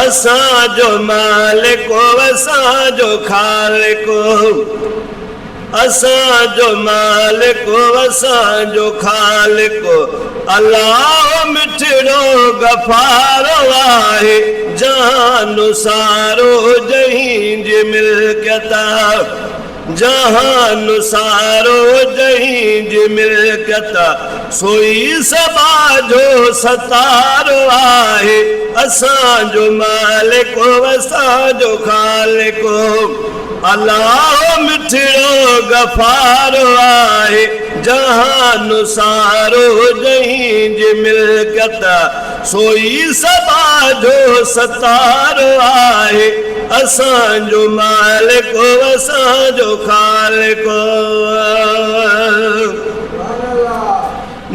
असांजो मालिको असांजो खालिको असांजो मालिको असांजो खालिको अल्लाह मिठड़ो गफ़ारो आहे जहान सारो जहीं जी मिल्कियत जहान सारो जहीं जी मिल्कियत सोई सबा जो सतारो आहे असांजो मालिको असांजो खालिको अल्लाह मिठड़ो गफ़ारो आहे जहान सारो जहीं जी मिल्कियत सोई सबा जो सतारो आहे असांजो मालिको असांजो खालिको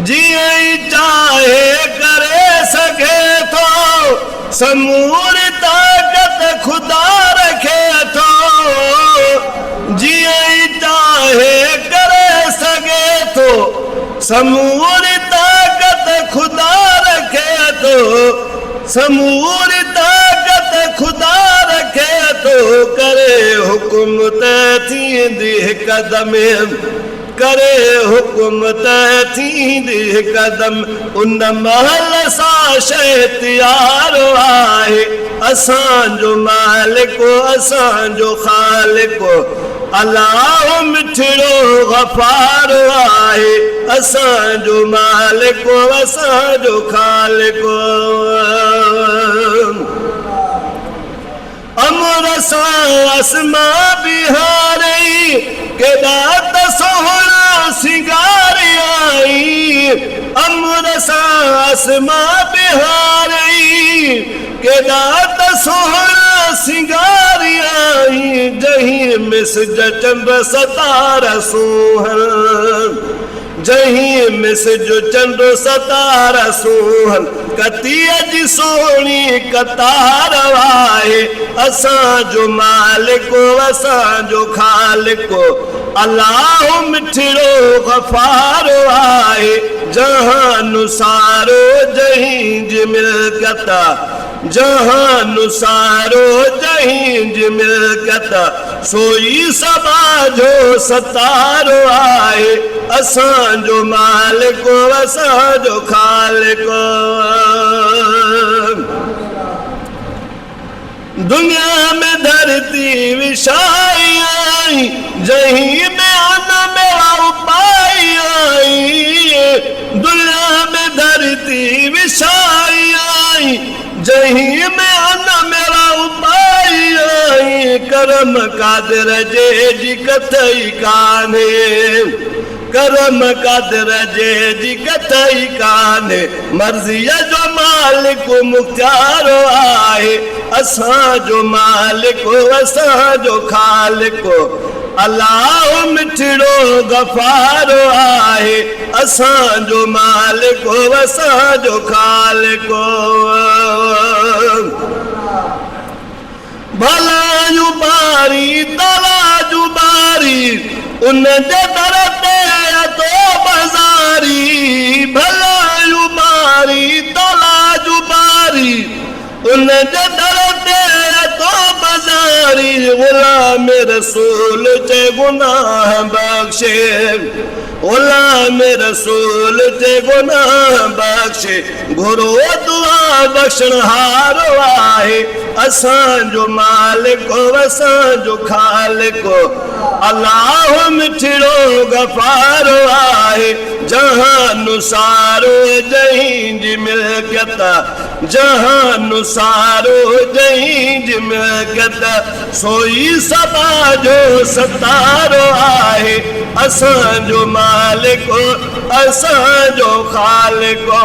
जीअं ई चाहे करे सघे थो समूरी ताक़त खुदा रखे थो जीअं ई चाहे करे सघे थो समूरी ताक़त खुदा रखे थो समूरी ताक़त खुदा रखे थो करे हुकुम त थींदी हिकदम करे हुकुम त थींदी हिकदम उन महल सां शइ तयारो आहे असांजो मालिको असांजो खालिको अल्लाह मिठड़ो गफ़ारो आहे असांजो मालिको असांजो खालिको अमर सां आसमां बिहारई केॾा त सोहणा सिंगार आई अमर सां आसमां बिहारई केॾा त सोहणा सिंगार आई जहीं मिसज चंड सतारा सोहण जहीं मिसज चंड सतारा सोहन कतीअ जी सोहणी कतार आहे असांजो मालिको असांजो खालिको अल्लाह मिठड़ो गफ़ारो आहे जहान सारो जहीं जी मिल्कियत जहान सारो जहीं जी मिल्कियत सोई सबा जो सतारो आहे असांजो मालिको असांजो खालिको दुनिया में धरती विछाई आई जहीं में अन मेरा उपाय आई दुनिया में धरती विछाई आई जहीं में अन मेरा उपाय आई करम कादिर जे जी कथई कान्हे करम कादिर जे जी कथई कान्हे मर्ज़ीअ जो मालिको मुख्तियारो आहे असांजो मालिको असांजो खालिको अल्लाह मिठड़ो गफ़ारो आहे असांजो मालिको असांजो खालिको भलायूं बारी तलाजूं बारी उन जे दर ते तो बाज़ारी भलायूं बारी तलाजूं बारी उन जे दर ते तो बाज़ारी गुलाम रसूल चे गुनाह बख्शे गुलाम रसूल चे गुनाह बख्शे घुरो दुआ बख्शण हारो आहे असांजो मालिको असांजो खालिको अल्लाह मिठड़ो गफ़ारो आहे जहान सारो जहीं जी मिल्कियत जहान सारो जहीं जी मिल्कियत सोई सबा जो सतारो आहे असांजो मालिको असांजो खालिको